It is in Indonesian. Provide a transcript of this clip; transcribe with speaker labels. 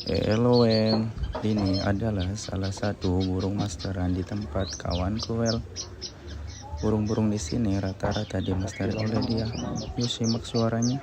Speaker 1: Hello Em, ini adalah salah satu burung masteran di tempat kawanku Wel. Burung-burung di sini rata-rata dimasteri oleh dia. Yuk simak suaranya.